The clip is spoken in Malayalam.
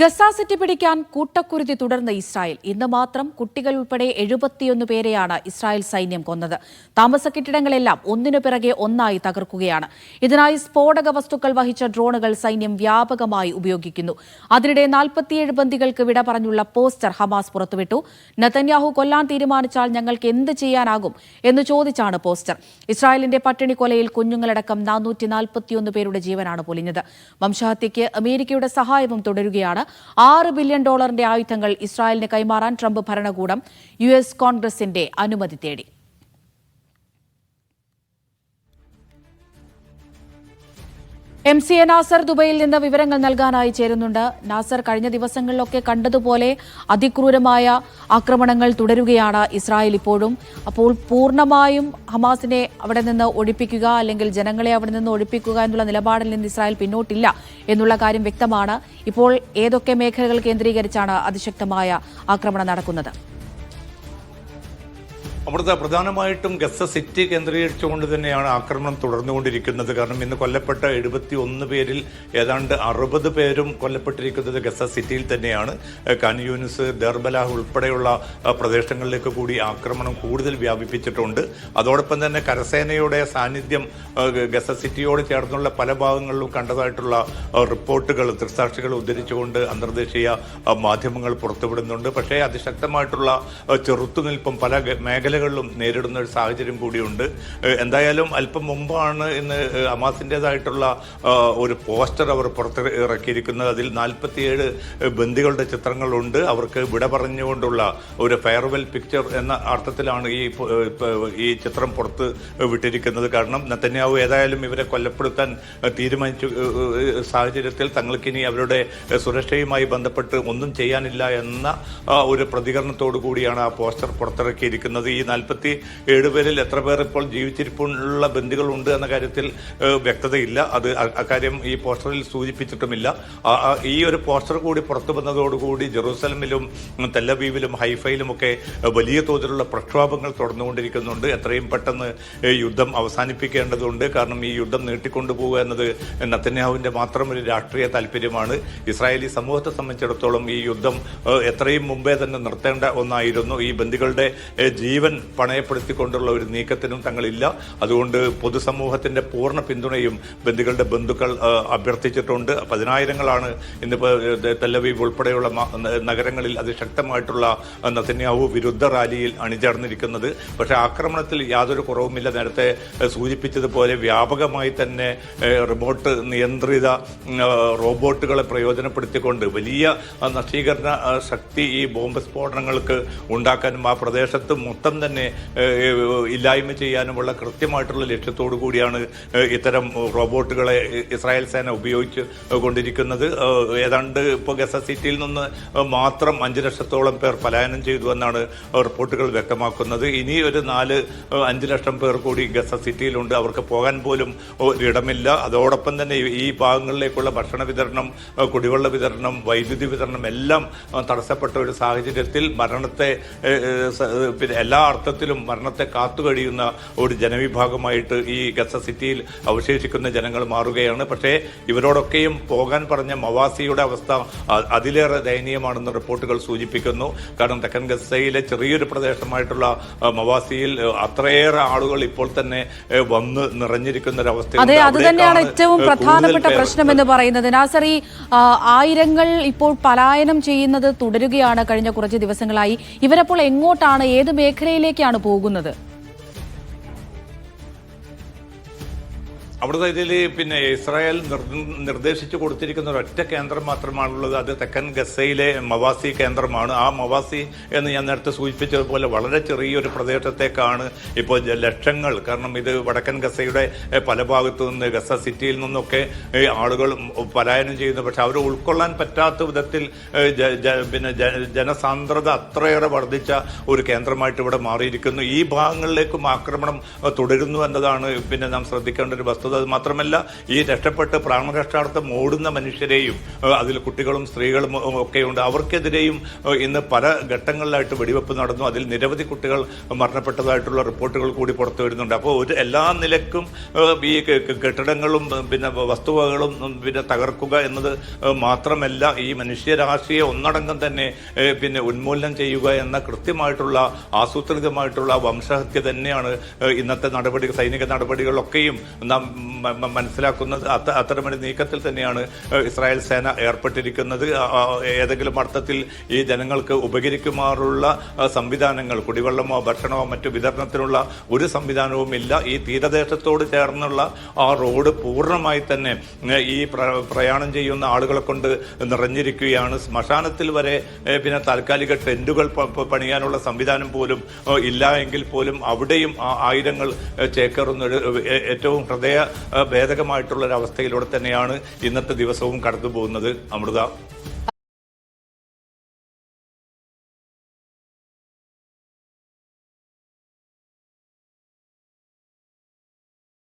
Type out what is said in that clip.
ഗസ സിറ്റി പിടിക്കാൻ കൂട്ടക്കുരുതി തുടർന്ന ഇസ്രായേൽ. ഇന്ന് മാത്രം കുട്ടികൾ ഉൾപ്പെടെ 71 പേരെയാണ് ഇസ്രായേൽ സൈന്യം കൊന്നത്. താമസ കെട്ടിടങ്ങളെല്ലാം ഒന്നിനു പിറകെ ഒന്നായി തകർക്കുകയാണ്. ഇതിനായി സ്ഫോടക വസ്തുക്കൾ വഹിച്ച ഡ്രോണുകൾ സൈന്യം വ്യാപകമായി ഉപയോഗിക്കുന്നു. അതിനിടെ 47 ബന്ദികൾക്ക് വിട പറഞ്ഞുള്ള പോസ്റ്റർ ഹമാസ് പുറത്തുവിട്ടു. നെതന്യാഹു കൊല്ലാൻ തീരുമാനിച്ചാൽ ഞങ്ങൾക്ക് എന്ത് ചെയ്യാനാകും എന്ന് ചോദിച്ചാണ് പോസ്റ്റർ. ഇസ്രായേലിന്റെ പട്ടിണിക്കൊലയിൽ കുഞ്ഞുങ്ങളടക്കം 441 പേരുടെ ജീവനാണ് പൊലിഞ്ഞത്. വംശഹത്യയ്ക്ക് അമേരിക്കയുടെ സഹായവും തുടരുകയാണ്. $6 ബില്യൺ ആയുധങ്ങൾ ഇസ്രായേലിന് കൈമാറാൻ ട്രംപ് ഭരണകൂടം US കോൺഗ്രസിന്റെ അനുമതി തേടി. MCA നാസർ ദുബൈയിൽ നിന്ന് വിവരങ്ങൾ നൽകാനായി ചേരുന്നുണ്ട്. നാസർ, കഴിഞ്ഞ ദിവസങ്ങളിലൊക്കെ കണ്ടതുപോലെ അതിക്രൂരമായ ആക്രമണങ്ങൾ തുടരുകയാണ് ഇസ്രായേൽ ഇപ്പോഴും. അപ്പോൾ പൂർണ്ണമായും ഹമാസിനെ അവിടെ നിന്ന് ഒഴിപ്പിക്കുക അല്ലെങ്കിൽ ജനങ്ങളെ അവിടെ നിന്ന് ഒഴിപ്പിക്കുക എന്നുള്ള നിലപാടിൽ നിന്ന് ഇസ്രായേൽ പിന്നോട്ടില്ല എന്നുള്ള കാര്യം വ്യക്തമാണ്. ഇപ്പോൾ ഏതൊക്കെ മേഖലകൾ കേന്ദ്രീകരിച്ചാണ് അതിശക്തമായ ആക്രമണം നടക്കുന്നത്? അവിടുത്തെ പ്രധാനമായിട്ടും ഗസ സിറ്റി കേന്ദ്രീകരിച്ചുകൊണ്ട് തന്നെയാണ് ആക്രമണം തുടർന്നുകൊണ്ടിരിക്കുന്നത്. കാരണം ഇന്ന് കൊല്ലപ്പെട്ട 71 പേരിൽ ഏതാണ്ട് 60 പേരും കൊല്ലപ്പെട്ടിരിക്കുന്നത് ഗസ സിറ്റിയിൽ തന്നെയാണ്. ഖാൻ യൂനിസ്, ദർബലാഹ് ഉൾപ്പെടെയുള്ള പ്രദേശങ്ങളിലേക്ക് കൂടി ആക്രമണം കൂടുതൽ വ്യാപിപ്പിച്ചിട്ടുണ്ട്. അതോടൊപ്പം തന്നെ കരസേനയുടെ സാന്നിധ്യം ഗസ സിറ്റിയോട് ചേർന്നുള്ള പല ഭാഗങ്ങളിലും കണ്ടതായിട്ടുള്ള റിപ്പോർട്ടുകൾ ദൃക്സാക്ഷികൾ ഉദ്ധരിച്ചുകൊണ്ട് അന്തർദേശീയ മാധ്യമങ്ങൾ പുറത്തുവിടുന്നുണ്ട്. പക്ഷേ അതിശക്തമായിട്ടുള്ള ചെറുത്തുനിൽപ്പും പല മേഖലകളിലും നേരിടുന്ന ഒരു സാഹചര്യം കൂടിയുണ്ട്. എന്തായാലും അല്പം മുമ്പാണ് ഇന്ന് ഹമാസിൻ്റെതായിട്ടുള്ള ഒരു പോസ്റ്റർ അവർ പുറത്തിറക്കിയിരിക്കുന്നത്. അതിൽ 47 ബന്ദികളുടെ ചിത്രങ്ങളുണ്ട്. അവർക്ക് വിട പറഞ്ഞുകൊണ്ടുള്ള ഒരു ഫെയർവെൽ പിക്ചർ എന്ന അർത്ഥത്തിലാണ് ഈ ചിത്രം പുറത്ത് വിട്ടിരിക്കുന്നത്. കാരണം നെതന്യാഹു ഏതായാലും ഇവരെ കൊല്ലപ്പെടുത്താൻ തീരുമാനിച്ച സാഹചര്യത്തിൽ തങ്ങൾക്കിനി അവരുടെ സുരക്ഷയുമായി ബന്ധപ്പെട്ട് ഒന്നും ചെയ്യാനില്ല എന്ന ഒരു പ്രതികരണത്തോടു കൂടിയാണ് ആ പോസ്റ്റർ പുറത്തിറക്കിയിരിക്കുന്നത്. ഈ 47 പേരിൽ എത്ര പേർ ഇപ്പോൾ ജീവിച്ചിരിപ്പുള്ള ബന്ദികളുണ്ട് എന്ന കാര്യത്തിൽ വ്യക്തതയില്ല. അക്കാര്യം ഈ പോസ്റ്ററിൽ സൂചിപ്പിച്ചിട്ടുമില്ല. ഈ ഒരു പോസ്റ്റർ കൂടി പുറത്തു വന്നതോടുകൂടി ജെറൂസലമിലും തെല്ലവീവിലും ഹൈഫയിലുമൊക്കെ വലിയ തോതിലുള്ള പ്രക്ഷോഭങ്ങൾ തുടർന്നുകൊണ്ടിരിക്കുന്നുണ്ട്. എത്രയും പെട്ടെന്ന് യുദ്ധം അവസാനിപ്പിക്കേണ്ടതുണ്ട്. കാരണം ഈ യുദ്ധം നീട്ടിക്കൊണ്ടുപോകുക എന്നത് നെതന്യാഹുവിന്റെ മാത്രം ഒരു രാഷ്ട്രീയ താല്പര്യമാണ്. ഇസ്രായേലി സമൂഹത്തെ സംബന്ധിച്ചിടത്തോളം ഈ യുദ്ധം എത്രയും മുമ്പേ തന്നെ നിർത്തേണ്ട ഒന്നായിരുന്നു. ഈ ബന്ദികളുടെ ജീവൻ പണയപ്പെടുത്തിക്കൊണ്ടുള്ള ഒരു നീക്കത്തിനും തങ്ങളില്ല. അതുകൊണ്ട് പൊതുസമൂഹത്തിന്റെ പൂർണ്ണ പിന്തുണയും ബന്ദികളുടെ ബന്ധുക്കൾ അഭ്യർത്ഥിച്ചിട്ടുണ്ട്. 10,000ങ്ങളാണ് ഇന്നിപ്പോൾ തെല്ലവീവ് ഉൾപ്പെടെയുള്ള നഗരങ്ങളിൽ അതിശക്തമായിട്ടുള്ള നെതന്യാഹു വിരുദ്ധ റാലിയിൽ അണിചേർന്നിരിക്കുന്നത്. പക്ഷേ ആക്രമണത്തിൽ യാതൊരു കുറവുമില്ല. നേരത്തെ സൂചിപ്പിച്ചതുപോലെ വ്യാപകമായി തന്നെ റിമോട്ട് നിയന്ത്രിത റോബോട്ടുകളെ പ്രയോജനപ്പെടുത്തിക്കൊണ്ട് വലിയ നശീകരണ ശക്തി ഈ ബോംബ് സ്ഫോടനങ്ങൾക്ക് ഉണ്ടാക്കാനും ആ പ്രദേശത്ത് മൊത്തം തന്നെ ഇല്ലായ്മ ചെയ്യാനുമുള്ള കൃത്യമായിട്ടുള്ള ലക്ഷ്യത്തോടു കൂടിയാണ് ഇത്തരം റോബോട്ടുകളെ ഇസ്രായേൽ സേന ഉപയോഗിച്ച് കൊണ്ടിരിക്കുന്നത്. ഏതാണ്ട് ഇപ്പോൾ ഗസ സിറ്റിയിൽ നിന്ന് മാത്രം 5 ലക്ഷത്തോളം പേർ പലായനം ചെയ്തു എന്നാണ് റിപ്പോർട്ടുകൾ വ്യക്തമാക്കുന്നത്. ഇനി ഒരു 4-5 ലക്ഷം പേർ കൂടി ഗസ സിറ്റിയിലുണ്ട്. അവർക്ക് പോകാൻ പോലും ഒരിടമില്ല. അതോടൊപ്പം തന്നെ ഈ ഭാഗങ്ങളിലേക്കുള്ള ഭക്ഷണ വിതരണം, കുടിവെള്ള വിതരണം, വൈദ്യുതി വിതരണം എല്ലാം തടസ്സപ്പെട്ട ഒരു സാഹചര്യത്തിൽ മരണത്തെ എല്ലാ അർത്ഥത്തിലും മരണത്തെ കാത്തുകഴിയുന്ന ഒരു ജനവിഭാഗമായിട്ട് ഈ ഗസ സിറ്റിയിൽ അവശേഷിക്കുന്ന ജനങ്ങൾ മാറുകയാണ്. പക്ഷേ ഇവരോടൊക്കെയും പോകാൻ പറഞ്ഞ മവാസിയുടെ അവസ്ഥ അതിലേറെ ദയനീയമാണെന്ന് റിപ്പോർട്ടുകൾ സൂചിപ്പിക്കുന്നു. കാരണം തെക്കൻ ഗസയിലെ ചെറിയൊരു പ്രദേശമായിട്ടുള്ള മവാസിയിൽ അത്രയേറെ ആളുകൾ ഇപ്പോൾ തന്നെ വന്ന് നിറഞ്ഞിരിക്കുന്ന ഒരു അവസ്ഥ. അതെ, അത് തന്നെയാണ് ഏറ്റവും പ്രധാനപ്പെട്ട പ്രശ്നം എന്ന് പറയുന്നത്. നാസർ, ഈ ആയിരങ്ങൾ ഇപ്പോൾ പലായനം ചെയ്യുന്നത് തുടരുകയാണ് കഴിഞ്ഞ കുറച്ച് ദിവസങ്ങളായി. ഇവരപ്പോൾ എങ്ങോട്ടാണ്, ഏത് മേഖലയിലേക്കാണ് പോകുന്നത്? അവിടുത്തെ ഇതിൽ പിന്നെ ഇസ്രായേൽ നിർദ്ദേശിച്ചു കൊടുത്തിരിക്കുന്ന ഒരൊറ്റ കേന്ദ്രം മാത്രമാണുള്ളത്. അത് തെക്കൻ ഗസയിലെ മവാസി കേന്ദ്രമാണ്. ആ മവാസി എന്ന് ഞാൻ നേരത്തെ സൂചിപ്പിച്ചതുപോലെ വളരെ ചെറിയൊരു പ്രദേശത്തേക്കാണ് ഇപ്പോൾ ലക്ഷങ്ങൾ, കാരണം ഇത് വടക്കൻ ഗസയുടെ പല ഭാഗത്തു നിന്ന് ഗസ സിറ്റിയിൽ നിന്നൊക്കെ ആളുകൾ പലായനം ചെയ്യുന്നു. പക്ഷെ അവർ ഉൾക്കൊള്ളാൻ പറ്റാത്ത വിധത്തിൽ പിന്നെ ജനസാന്ദ്രത അത്രയേറെ വർദ്ധിച്ച ഒരു കേന്ദ്രമായിട്ട് ഇവിടെ മാറിയിരിക്കുന്നു. ഈ ഭാഗങ്ങളിലേക്കും ആക്രമണം തുടരുന്നു എന്നതാണ് പിന്നെ നാം ശ്രദ്ധിക്കേണ്ട ഒരു വസ്തുത. വസ്തുത. അത് മാത്രമല്ല, ഈ രക്ഷപ്പെട്ട് പ്രാണരക്ഷാർത്ഥം ഓടുന്ന മനുഷ്യരെയും അതിൽ കുട്ടികളും സ്ത്രീകളും ഒക്കെയുണ്ട്. അവർക്കെതിരെയും ഇന്ന് പല ഘട്ടങ്ങളിലായിട്ട് വെടിവെപ്പ് നടന്നു. അതിൽ നിരവധി കുട്ടികൾ മരണപ്പെട്ടതായിട്ടുള്ള റിപ്പോർട്ടുകൾ കൂടി പുറത്തു വരുന്നുണ്ട്. അപ്പോൾ എല്ലാ നിലക്കും ഈ കെട്ടിടങ്ങളും പിന്നെ വസ്തുവകകളും പിന്നെ തകർക്കുക എന്നത് മാത്രമല്ല, ഈ മനുഷ്യരാശിയെ ഒന്നടങ്കം തന്നെ പിന്നെ ഉന്മൂലനം ചെയ്യുക എന്ന കൃത്യമായിട്ടുള്ള ആസൂത്രിതമായിട്ടുള്ള വംശഹത്യ തന്നെയാണ് ഇന്നത്തെ സൈനിക നടപടികളൊക്കെയും നാം മനസ്സിലാക്കുന്നത്. അത്തരമൊരു നീക്കത്തിൽ തന്നെയാണ് ഇസ്രായേൽ സേന ഏർപ്പെട്ടിരിക്കുന്നത്. ഏതെങ്കിലും അർത്ഥത്തിൽ ഈ ജനങ്ങൾക്ക് ഉപകരിക്കുമാറുള്ള സംവിധാനങ്ങൾ, കുടിവെള്ളമോ ഭക്ഷണമോ മറ്റു വിതരണത്തിനുള്ള ഒരു സംവിധാനവും ഇല്ല. ഈ തീരദേശത്തോട് ചേർന്നുള്ള ആ റോഡ് പൂർണ്ണമായി തന്നെ ഈ പ്രയാണം ചെയ്യുന്ന ആളുകളെ കൊണ്ട് നിറഞ്ഞിരിക്കുകയാണ്. ശ്മശാനത്തിൽ വരെ പിന്നെ താൽക്കാലിക ടെന്റുകൾ പണിയാനുള്ള സംവിധാനം പോലും ഇല്ല എങ്കിൽ പോലും അവിടെയും ആയിരങ്ങൾ ചേക്കേറുന്ന ഏറ്റവും ഹൃദയ ഭേദകമായിട്ടുള്ള ഒരു അവസ്ഥയിലൂടെ തന്നെയാണ് ഇന്നത്തെ ദിവസവും കടന്നു പോകുന്നത്. അമൃത.